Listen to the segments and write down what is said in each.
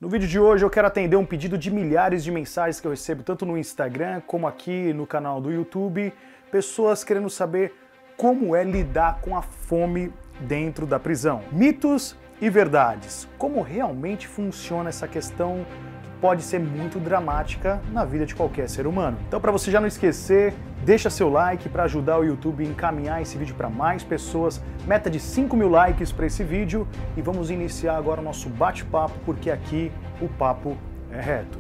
No vídeo de hoje eu quero atender um pedido de milhares de mensagens que eu recebo tanto no Instagram como aqui no canal do YouTube, pessoas querendo saber como é lidar com a fome dentro da prisão. Mitos e verdades. Como realmente funciona essa questão que pode ser muito dramática na vida de qualquer ser humano. Então, para você já não esquecer, deixa seu like para ajudar o YouTube a encaminhar esse vídeo para mais pessoas. Meta de 5 mil likes para esse vídeo e vamos iniciar agora o nosso bate-papo, porque aqui o papo é reto.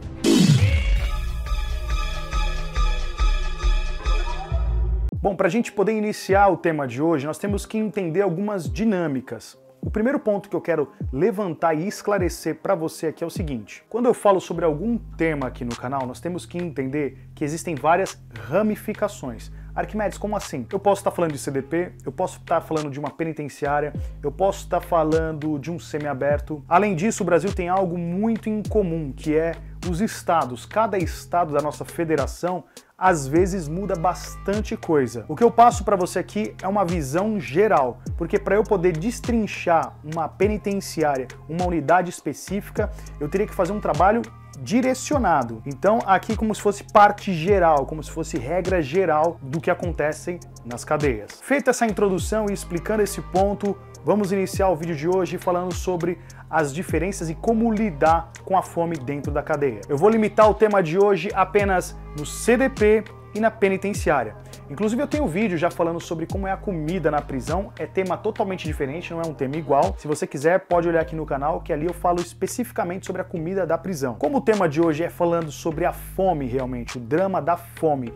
Bom, para a gente poder iniciar o tema de hoje, nós temos que entender algumas dinâmicas. O primeiro ponto que eu quero levantar e esclarecer para você aqui é o seguinte: quando eu falo sobre algum tema aqui no canal, nós temos que entender que existem várias ramificações. Arquimedes, como assim? Eu posso estar falando de CDP, eu posso estar falando de uma penitenciária, eu posso estar falando de um semiaberto. Além disso, o Brasil tem algo muito em comum, que é os estados. Cada estado da nossa federação às vezes muda bastante coisa. O que eu passo para você aqui é uma visão geral, porque para eu poder destrinchar uma penitenciária, uma unidade específica, eu teria que fazer um trabalho direcionado. Então aqui como se fosse parte geral, como se fosse regra geral do que acontece nas cadeias. Feita essa introdução e explicando esse ponto, vamos iniciar o vídeo de hoje falando sobre as diferenças e como lidar com a fome dentro da cadeia. Eu vou limitar o tema de hoje apenas no CDP e na penitenciária. Inclusive eu tenho um vídeo já falando sobre como é a comida na prisão, é tema totalmente diferente, não é um tema igual. Se você quiser pode olhar aqui no canal que ali eu falo especificamente sobre a comida da prisão. Como o tema de hoje é falando sobre a fome realmente, o drama da fome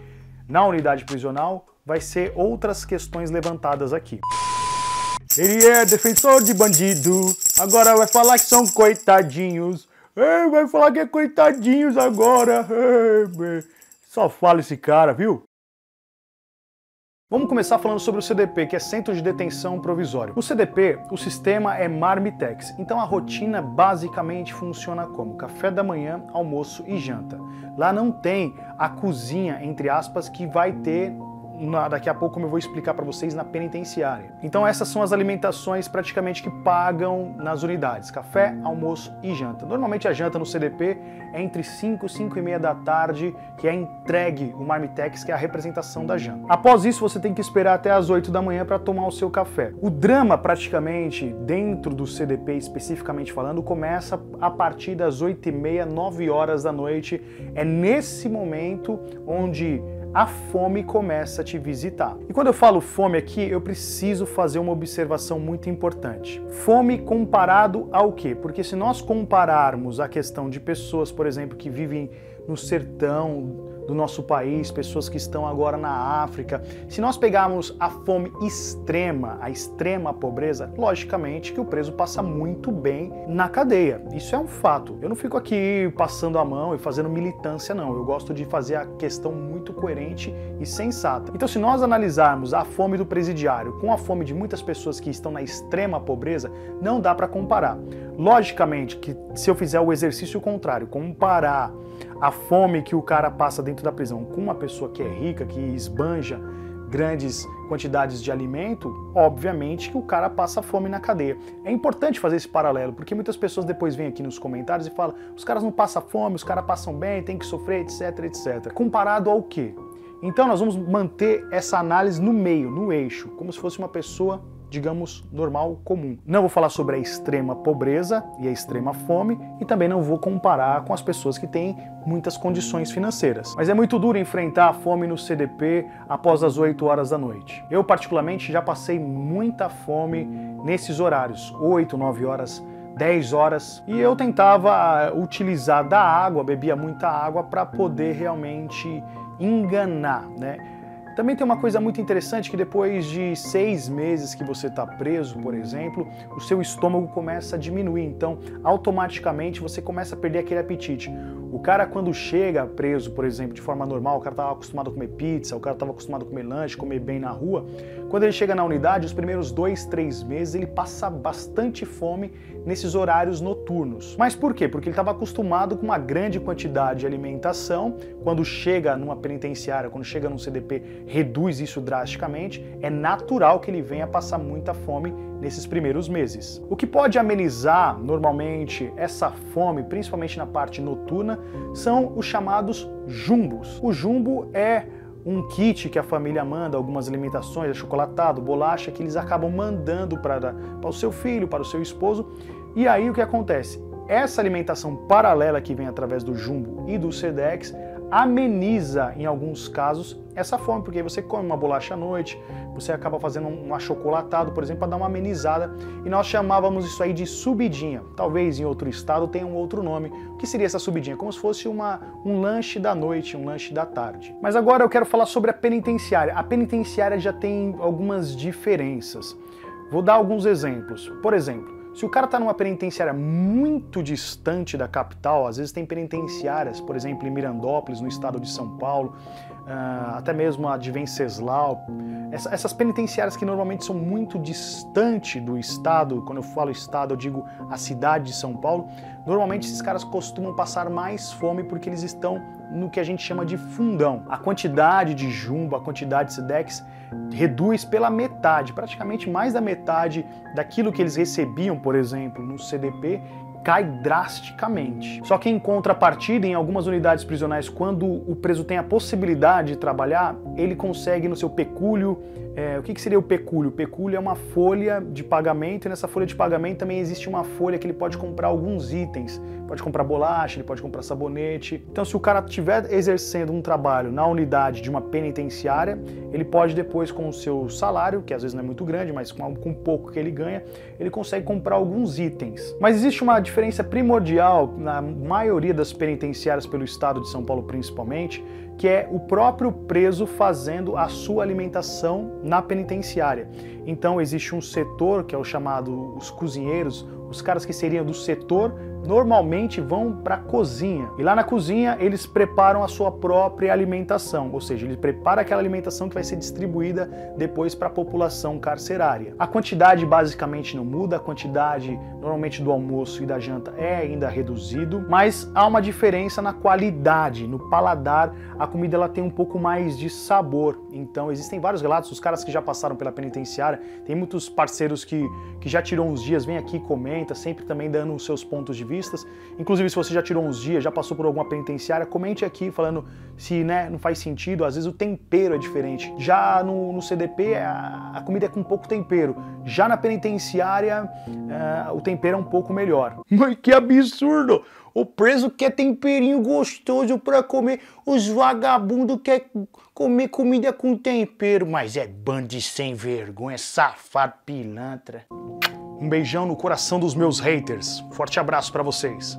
na unidade prisional, vai ser outras questões levantadas aqui. Ele é defensor de bandido, agora vai falar que são coitadinhos. Vai falar que é coitadinhos agora. Só fala esse cara, viu? Vamos começar falando sobre o CDP, que é Centro de Detenção Provisório. No CDP, o sistema é Marmitex, então a rotina basicamente funciona como café da manhã, almoço e janta. Lá não tem a cozinha, entre aspas, que vai ter daqui a pouco, como eu vou explicar para vocês, na penitenciária. Então essas são as alimentações praticamente que pagam nas unidades: café, almoço e janta. Normalmente a janta no CDP é entre 5 e 5 e meia da tarde, que é entregue o Marmitex, que é a representação da janta. Após isso você tem que esperar até as 8 da manhã para tomar o seu café. O drama praticamente dentro do CDP, especificamente falando, começa a partir das 8 e meia, 9 horas da noite. É nesse momento onde a fome começa a te visitar. E quando eu falo fome aqui, eu preciso fazer uma observação muito importante. Fome comparado ao quê? Porque se nós compararmos a questão de pessoas, por exemplo, que vivem no sertão do nosso país, pessoas que estão agora na África, se nós pegarmos a fome extrema, a extrema pobreza, logicamente que o preso passa muito bem na cadeia. Isso é um fato. Eu não fico aqui passando a mão e fazendo militância, não. Eu gosto de fazer a questão muito coerente e sensata. Então, se nós analisarmos a fome do presidiário com a fome de muitas pessoas que estão na extrema pobreza, não dá para comparar. Logicamente que se eu fizer o exercício contrário, comparar a fome que o cara passa dentro da prisão com uma pessoa que é rica, que esbanja grandes quantidades de alimento, obviamente que o cara passa fome na cadeia. É importante fazer esse paralelo, porque muitas pessoas depois vêm aqui nos comentários e falam: os caras não passam fome, os caras passam bem, tem que sofrer, etc, etc. Comparado ao quê? Então nós vamos manter essa análise no meio, no eixo, como se fosse uma pessoa, digamos, normal, comum. Não vou falar sobre a extrema pobreza e a extrema fome e também não vou comparar com as pessoas que têm muitas condições financeiras. Mas é muito duro enfrentar a fome no CDP após as 8 horas da noite. Eu, particularmente, já passei muita fome nesses horários, 8, 9 horas, 10 horas, e eu tentava utilizar da água, bebia muita água para poder realmente enganar, né? Também tem uma coisa muito interessante, que depois de 6 meses que você está preso, por exemplo, o seu estômago começa a diminuir, então automaticamente você começa a perder aquele apetite. O cara, quando chega preso, por exemplo, de forma normal, o cara estava acostumado a comer pizza, o cara estava acostumado a comer lanche, comer bem na rua, quando ele chega na unidade, os primeiros 2, 3 meses ele passa bastante fome nesses horários noturnos. Mas por quê? Porque ele estava acostumado com uma grande quantidade de alimentação. Quando chega numa penitenciária, quando chega num CDP, reduz isso drasticamente, é natural que ele venha passar muita fome nesses primeiros meses. O que pode amenizar normalmente essa fome, principalmente na parte noturna, são os chamados jumbos. O jumbo é um kit que a família manda, algumas alimentações, achocolatado, bolacha, que eles acabam mandando para o seu filho, para o seu esposo. E aí o que acontece? Essa alimentação paralela que vem através do jumbo e do Sedex ameniza, em alguns casos, essa fome, porque você come uma bolacha à noite, você acaba fazendo um achocolatado, por exemplo, para dar uma amenizada, e nós chamávamos isso aí de subidinha. Talvez em outro estado tenha um outro nome. O que seria essa subidinha? Como se fosse um lanche da noite, um lanche da tarde. Mas agora eu quero falar sobre a penitenciária. A penitenciária já tem algumas diferenças. Vou dar alguns exemplos. Por exemplo, se o cara está numa penitenciária muito distante da capital, às vezes tem penitenciárias, por exemplo, em Mirandópolis, no estado de São Paulo, até mesmo a de Venceslau, essas penitenciárias que normalmente são muito distantes do estado, quando eu falo estado eu digo a cidade de São Paulo, normalmente esses caras costumam passar mais fome porque eles estão no que a gente chama de fundão. A quantidade de jumbo, a quantidade de Sedex reduz pela metade, praticamente mais da metade daquilo que eles recebiam, por exemplo, no CDP, cai drasticamente. Só que em contrapartida, em algumas unidades prisionais, quando o preso tem a possibilidade de trabalhar, ele consegue no seu pecúlio. O que seria o pecúlio? O pecúlio é uma folha de pagamento, e nessa folha de pagamento também existe uma folha que ele pode comprar alguns itens. Pode comprar bolacha, ele pode comprar sabonete. Então, se o cara estiver exercendo um trabalho na unidade de uma penitenciária, ele pode depois, com o seu salário, que às vezes não é muito grande, mas com pouco que ele ganha, ele consegue comprar alguns itens. Mas existe uma diferença primordial na maioria das penitenciárias pelo estado de São Paulo principalmente, que é o próprio preso fazendo a sua alimentação na penitenciária. Então existe um setor que é o chamado os cozinheiros, os caras que seriam do setor normalmente vão para a cozinha. E lá na cozinha eles preparam a sua própria alimentação, ou seja, ele prepara aquela alimentação que vai ser distribuída depois para a população carcerária. A quantidade basicamente não muda, a quantidade normalmente do almoço e da janta é ainda reduzido, mas há uma diferença na qualidade, no paladar, a comida ela tem um pouco mais de sabor. Então existem vários relatos, os caras que já passaram pela penitenciária, tem muitos parceiros que já tirou uns dias, vem aqui, comenta, sempre também dando os seus pontos de vista. Inclusive, se você já tirou uns dias, já passou por alguma penitenciária, comente aqui falando se não faz sentido, às vezes o tempero é diferente. Já no CDP a comida é com pouco tempero, já na penitenciária o tempero é um pouco melhor. Mas que absurdo! O preso quer temperinho gostoso para comer, os vagabundos querem comer comida com tempero, mas é bando de sem vergonha, safado, pilantra. Um beijão no coração dos meus haters. Forte abraço para vocês.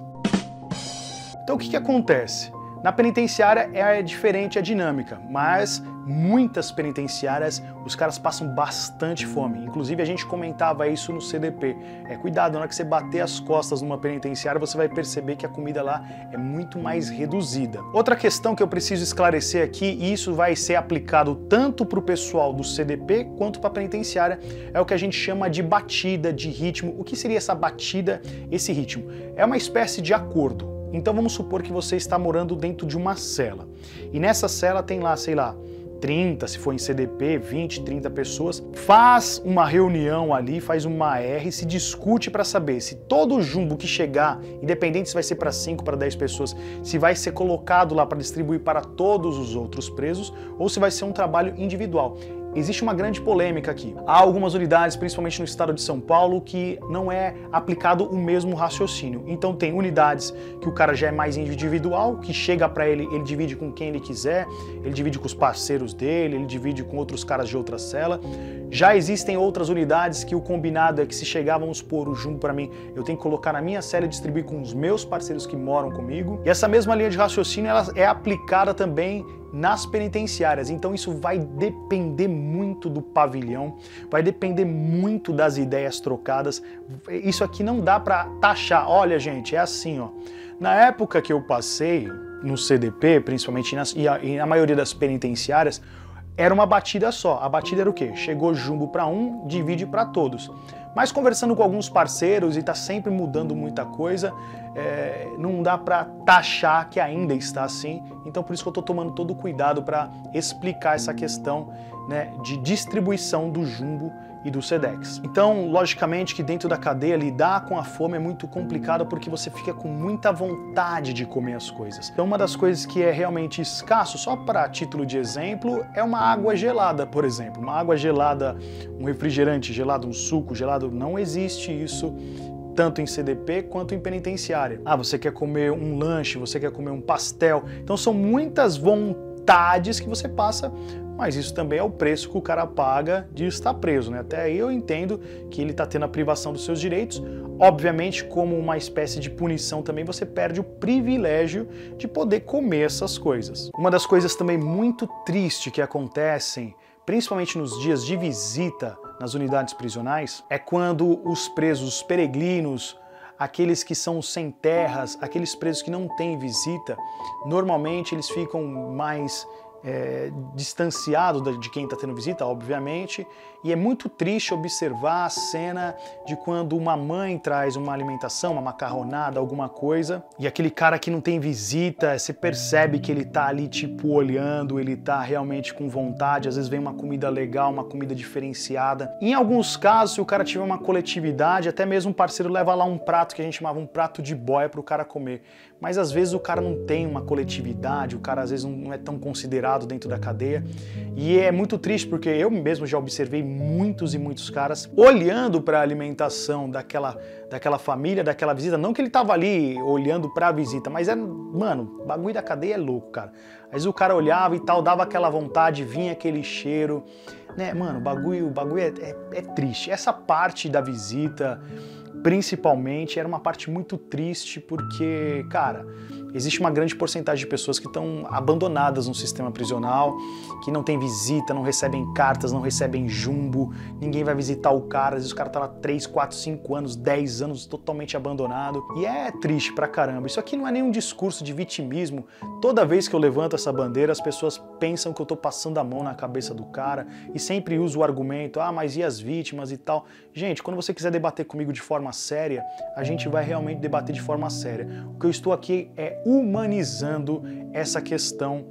Então o que acontece? Na penitenciária é diferente a dinâmica, mas muitas penitenciárias os caras passam bastante fome. Inclusive a gente comentava isso no CDP. Cuidado, na hora que você bater as costas numa penitenciária, você vai perceber que a comida lá é muito mais reduzida. Outra questão que eu preciso esclarecer aqui, e isso vai ser aplicado tanto para o pessoal do CDP quanto para a penitenciária, é o que a gente chama de batida, de ritmo. O que seria essa batida, esse ritmo? É uma espécie de acordo. Então vamos supor que você está morando dentro de uma cela. E nessa cela tem lá, sei lá, 30, se for em CDP, 20, 30 pessoas. Faz uma reunião ali, faz uma R, se discute para saber se todo o jumbo que chegar, independente se vai ser para 5, para 10 pessoas, se vai ser colocado lá para distribuir para todos os outros presos ou se vai ser um trabalho individual. Existe uma grande polêmica aqui. Há algumas unidades, principalmente no estado de São Paulo, que não é aplicado o mesmo raciocínio. Então tem unidades que o cara já é mais individual, que chega para ele divide com quem ele quiser, ele divide com os parceiros dele, ele divide com outros caras de outra cela. Já existem outras unidades que o combinado é que se chegar, vamos supor, o jumbo para mim, eu tenho que colocar na minha cela e distribuir com os meus parceiros que moram comigo. E essa mesma linha de raciocínio ela é aplicada também nas penitenciárias, então isso vai depender muito do pavilhão, vai depender muito das ideias trocadas. Isso aqui não dá para taxar. Olha, gente, é assim, ó. Na época que eu passei no CDP, principalmente e na maioria das penitenciárias, era uma batida só. A batida era o quê? Chegou jumbo para um, divide para todos. Mas conversando com alguns parceiros e tá sempre mudando muita coisa, não dá para taxar que ainda está assim. Então por isso que eu tô tomando todo o cuidado para explicar essa questão, né, de distribuição do jumbo e do Sedex. Então, logicamente que dentro da cadeia lidar com a fome é muito complicado porque você fica com muita vontade de comer as coisas. Então, uma das coisas que é realmente escasso, só para título de exemplo, é uma água gelada, por exemplo. Uma água gelada, um refrigerante gelado, um suco gelado, não existe isso tanto em CDP quanto em penitenciária. Ah, você quer comer um lanche, você quer comer um pastel. Então são muitas vontades que você passa, mas isso também é o preço que o cara paga de estar preso, né? Até aí eu entendo que ele está tendo a privação dos seus direitos. Obviamente, como uma espécie de punição também, você perde o privilégio de poder comer essas coisas. Uma das coisas também muito tristes que acontecem, principalmente nos dias de visita nas unidades prisionais, é quando os presos, os peregrinos, aqueles que são sem terras, aqueles presos que não têm visita, normalmente eles ficam mais distanciado de quem está tendo visita, obviamente, e é muito triste observar a cena de quando uma mãe traz uma alimentação, uma macarronada, alguma coisa, e aquele cara que não tem visita, você percebe que ele tá ali tipo olhando, ele tá realmente com vontade, às vezes vem uma comida legal, uma comida diferenciada. Em alguns casos, se o cara tiver uma coletividade, até mesmo um parceiro leva lá um prato que a gente chamava um prato de boia para o cara comer. Mas às vezes o cara não tem uma coletividade, o cara às vezes não é tão considerado dentro da cadeia. E é muito triste porque eu mesmo já observei muitos e muitos caras olhando para a alimentação daquela família, daquela visita. Não que ele tava ali olhando para a visita, mas mano, o bagulho da cadeia é louco, cara. Às vezes o cara olhava e tal, dava aquela vontade, vinha aquele cheiro, né? Mano, o bagulho é triste. Essa parte da visita, principalmente, era uma parte muito triste porque, cara, existe uma grande porcentagem de pessoas que estão abandonadas no sistema prisional, que não tem visita, não recebem cartas, não recebem jumbo, ninguém vai visitar o cara, às vezes o cara tá lá 3, 4, 5 anos, 10 anos totalmente abandonado, e é triste pra caramba. Isso aqui não é nenhum discurso de vitimismo. Toda vez que eu levanto essa bandeira, as pessoas pensam que eu tô passando a mão na cabeça do cara e sempre uso o argumento, ah, mas e as vítimas e tal. Gente, quando você quiser debater comigo de forma séria, a gente vai realmente debater de forma séria. O que eu estou aqui é humanizando essa questão,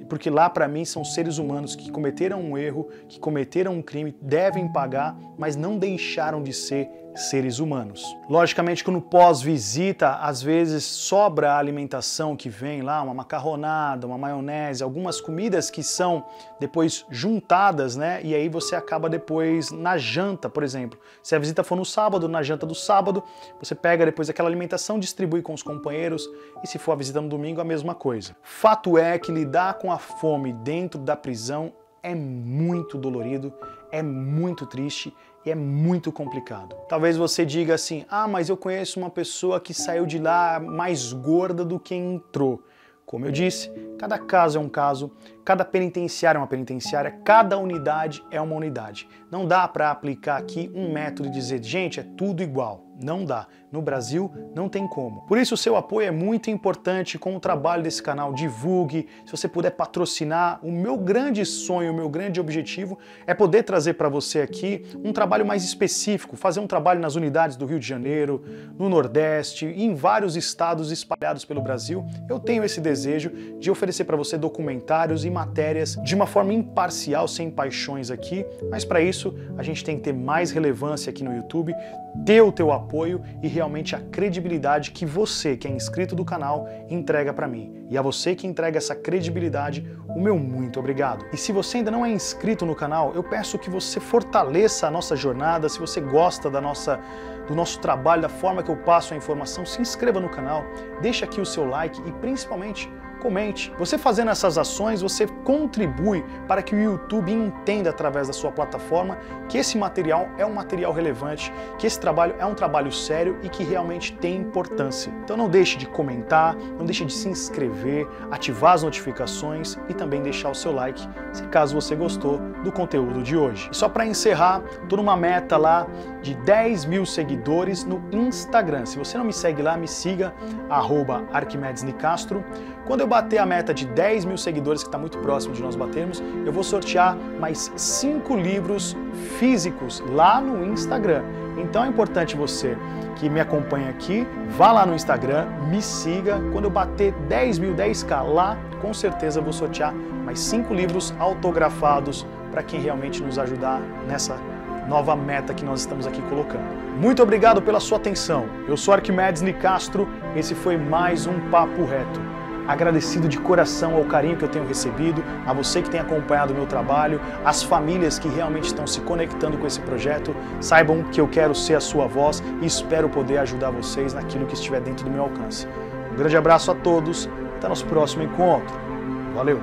porque lá para mim são seres humanos que cometeram um erro, que cometeram um crime, devem pagar, mas não deixaram de ser seres humanos. Logicamente que no pós-visita, às vezes sobra a alimentação que vem lá, uma macarronada, uma maionese, algumas comidas que são depois juntadas, né? E aí você acaba depois na janta, por exemplo. Se a visita for no sábado, na janta do sábado, você pega depois aquela alimentação, distribui com os companheiros, e se for a visita no domingo, a mesma coisa. Fato é que lidar com a fome dentro da prisão é muito dolorido, é muito triste e é muito complicado. Talvez você diga assim, ah, mas eu conheço uma pessoa que saiu de lá mais gorda do que entrou. Como eu disse, cada caso é um caso, cada penitenciária é uma penitenciária, cada unidade é uma unidade. Não dá para aplicar aqui um método e dizer, gente, é tudo igual. Não dá. No Brasil, não tem como. Por isso, o seu apoio é muito importante com o trabalho desse canal. Divulgue, se você puder patrocinar. O meu grande sonho, o meu grande objetivo é poder trazer para você aqui um trabalho mais específico, fazer um trabalho nas unidades do Rio de Janeiro, no Nordeste e em vários estados espalhados pelo Brasil. Eu tenho esse desejo de oferecer para você documentários e matérias de uma forma imparcial, sem paixões aqui, mas para isso a gente tem que ter mais relevância aqui no YouTube, ter o teu apoio e realmente a credibilidade que você, que é inscrito do canal, entrega para mim. E a você que entrega essa credibilidade, o meu muito obrigado. E se você ainda não é inscrito no canal, eu peço que você fortaleça a nossa jornada. Se você gosta do nosso trabalho, da forma que eu passo a informação, se inscreva no canal, deixa aqui o seu like e principalmente comente. Você fazendo essas ações, você contribui para que o YouTube entenda através da sua plataforma que esse material é um material relevante, que esse trabalho é um trabalho sério e que realmente tem importância. Então não deixe de comentar, não deixe de se inscrever, ativar as notificações e também deixar o seu like, se caso você gostou do conteúdo de hoje. E só para encerrar, estou numa meta lá de 10 mil seguidores no Instagram. Se você não me segue lá, me siga, @arquimedesnicastro. Quando eu bater a meta de 10 mil seguidores, que está muito próximo de nós batermos, eu vou sortear mais 5 livros físicos lá no Instagram. Então é importante você que me acompanha aqui, vá lá no Instagram, me siga. Quando eu bater 10 mil, 10k lá, com certeza eu vou sortear mais 5 livros autografados para quem realmente nos ajudar nessa nova meta que nós estamos aqui colocando. Muito obrigado pela sua atenção. Eu sou Arquimedes Nicastro, esse foi mais um Papo Reto. Agradecido de coração ao carinho que eu tenho recebido, a você que tem acompanhado o meu trabalho, as famílias que realmente estão se conectando com esse projeto. Saibam que eu quero ser a sua voz e espero poder ajudar vocês naquilo que estiver dentro do meu alcance. Um grande abraço a todos, até nosso próximo encontro. Valeu!